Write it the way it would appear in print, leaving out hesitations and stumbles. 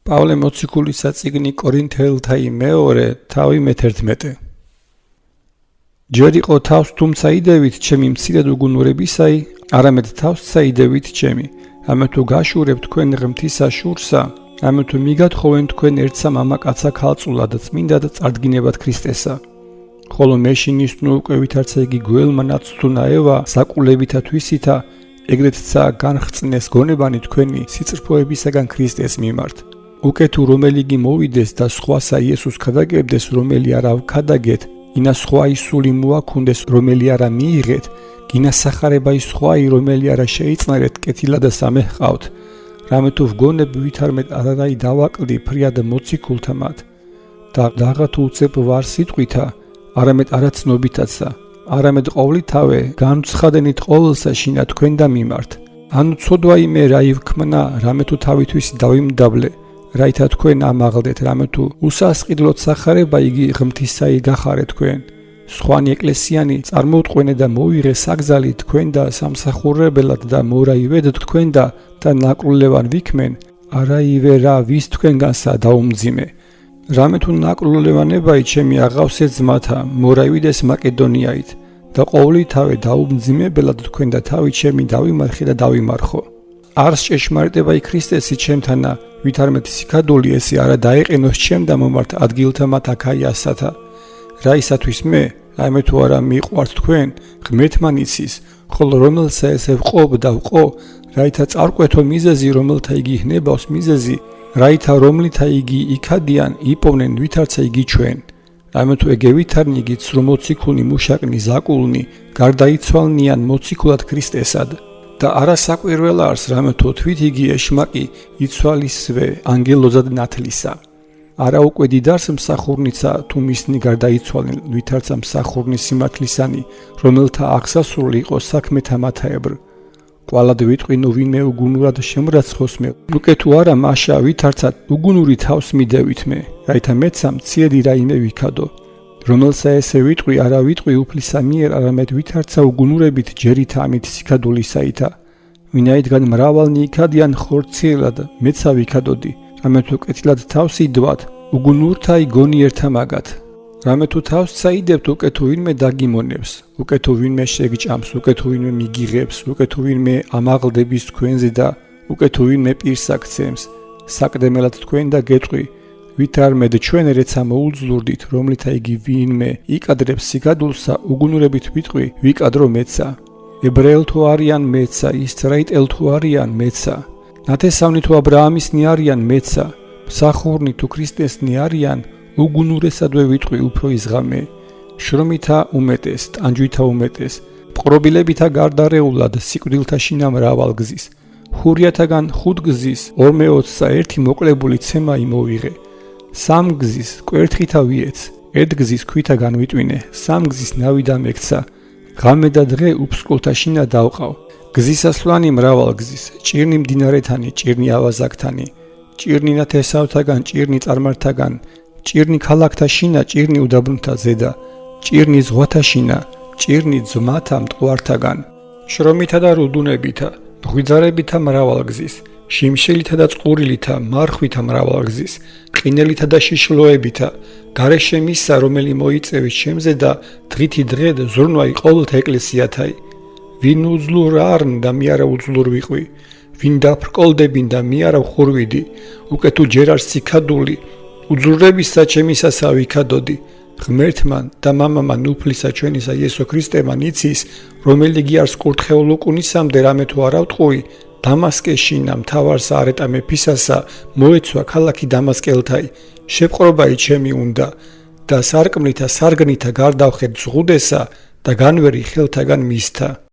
პავლე მოციქულისა წიგნი კორინთელთა მეორე თავი მე-11. ჯერ იყო თავს თუმცა იდევით ჩემი მცირედ უგუნურებისაი, არამედ თავსა იდევით ჩემი. რამე თუ გაშურებთ თქვენ ღმრთისა შურსა, რამე თუ მიგათხოვენ თქვენ ერთსა მამაკაცა ქალწულად წმინდა და წარდგინებად ქრისტესა. ხოლო მე შენიშნულ უკვე ვითარცა იგი გველმა ნაცთუნაევა საკულებითა თვისითა, ეგრეთცა განხრწნეს გონებანი თქვენი სიწრფოებისაგან ქრისტეს მიმართ. უკვე თუ რომელი იგი მოვიდეს და სხვასა იესოს ქადაგებდეს, რომელი არა ვქადაგეთ, ინა სხვა ისული მოაქუნდეს, რომელი არა მიიღეთ, გინა სახარება ის სხვაი, რომელი არა შეიწნარეთ, კეთილა და სამეჰყავთ. რამე თუ ვგონებ ვითარმეთ არაი დავაკლდი ფრიად მოციქულთა მათ და დაღათ უწებ ვარ სიტყვითა, არამედ არაცნობითაცა, არამედ ყოვლითავე განუცხადენით ყოველსა შინა თქვენ და მიმართ. ანუ ცოდვა იმე რა ივქმნა, რამე თუ თავითვისი დავიმდაბლე, რაითა თქვენ ამაღლდეთ, რამე თუ უსასყიდლოდ სახარება იგი ღმრთისაი გახარეთ თქვენ. სხვანი ეკლესიანი წარმოუტყვენე და მოვიღე საგზალი თქვენ და სამსახურებელად და მორაივედ თქვენ და ნაკრულევან ვიქმენ, არაივე რა ვის თქვენგანსა დაუმძიმე. რამე თუ ნაკრულევანებაი ჩემი აღავსე ძმათა, მორაივიდეს მაკედონიაით და ყოვლითავე დაუმძიმებელად თქვენ და თავი ჩემი დავიმარხე და დავიმარხო. არს ჭეშმარიტებაი ქრისტესი ჩემთანა, ვითარმეთ სიკადული ესი არა დაეყენოს ჩემ და მომართ ადგილთა მათ აქაიასათა. რა ისათვის მე, რამე თუ არა მიყვართ თქვენ, ღმერთმა იცის, ხოლო რომელსა ესე ვყობ და ვყო, რაითა წარკვეთო მიზეზი, რომელთა იგი ჰნებავს მიზეზი, რაითა რომლითა იგი იქადიან, იპოვნენ ვითარცა იგი ჩვენ. რამე თუ ეგე ვითარნი იგი ცრუ მოციქულნი მუშაკნი ზაკულნი, გარდაიცვალნიან მოციქულად ქრისტესად. და არა საკვირველარს, რამე თუ თვით იგი ეშმაკი იცვალისვე ანგელოზად ნათლისა. არა უკვე დიდარს მსახურნიცა თუ მისნი გარდაიცვალნენ, ვითარცა მსახურნის სიმართლისანი, რომელთა აღსასრული იყო საქმეთა მათაებრ. კვალად ვიტყვინო ვინმე უგუნურად შემრაცხოს მე, უკვე თუ არა მაშა ვითარცა უგუნური თავს მიდევით მე, რაითა მეცა მციედი რაიმე ვიქადო. რომელსა ესე ვიტყვი, არა ვიტყვი უფლისა მიერ, არამედ ვითარცა უგუნურებით ჯერით ამით სიკადულისაითა. ვინაიდან მრავალნი იქადიან ხორციელად, მეცა ვიქადოდი. რამე თუ კეთილად თავს იდვათ, უგუნურთაი გონი ერთა მაგათ. რამე თუ თავს წაიდებთ, უკვე თუ ვინმე დაგიმონებს, უკვე თუ ვინმე შეგჭამს, უკვე თუ ვინმე მიგიღებს, უკვე თუ ვინმე ამაღლდების თქვენზე და უკვე თუ ვინმე პირს აქცემს, საკდემელად თქვენ და გეტყვი, ვითარმედ ჩვენ რეცა მოუძლურდით, რომლითა იგი ვინმე იკადრებს სიკადულსა, უგუნურებით ვიტყვი, ვიკადრო მეცა. ებრაელთო არიან მეცა, ისრაელთო არიან მეცა. ნათესავნი თუ აბრაამისნი არიან მეცა, მსახურნი თუ ქრისტესნი არიან, უგუნურესადვე ვიტყვი უფრო იზღამე. შრომითა უმეტეს, ტანჯვითა უმეტეს, პყრობილებითა გარდარეულად სიკვდილთა შინა მრავალ გზის, ხურიათაგან 5 გზის 2-ოცსა ერთი მოკლებული ცემა იმოვიღე. 3 გზის კვერთხითა ვიეც, 1 გზის ქვითაგან ვიტვინე, 3 გზის ნავი დამექცა, ღამე და დღე უფსკულთა შინა დავყავ. გზისასვლანი მრავალ გზის, ჭირნი მდინარეთანი, ჭირნი ავაზაკთანი, ჭირნი ნათესავთაგან, ჭირნი წარმართაგან, ჭირნი ქალაქთა შინა, ჭირნი უდაბნოთა ზედა, ჭირნი ზღვათა შინა, ჭირნი ძმათა მტყვართაგან, შრომითა და რუდუნებითა, ღვიძარებითა მრავალ გზის, შიმშელითა და წყურილითა, მარხვითა მრავალ გზის, ყინელითა და შიშლოებითა, გარეშე მისა, რომელი მოიწევით შემზე და დღითი დღედ ზრუნვაი ყოველთა ეკლესიათაი. ვინ უძლურ არნ და მე არა უძლურ ვიყვი, ვინ დაფრკოლდებინ და მე არა ვხურვიდი, უკვე თუ ჯერ არ სიკადული, უძლურებისა ჩემისასა ვიქადოდი. ღმერთმან და მამამან უფლისა ჩვენისა იესო ქრისტემან იცის, რომელი გიარს კურთხეულ უკუნისამდე რამე თუ არა ვტყუი, დამასკეშინა მთავარსა არეტა მეფისასა მოეცვა ქალაქი დამასკელთაი, შეპყრობაი ჩემი უნდა და სარკმლითა სარგნითა გარდავხედ ზღუდესა და განვერი ხელთაგან მისთა.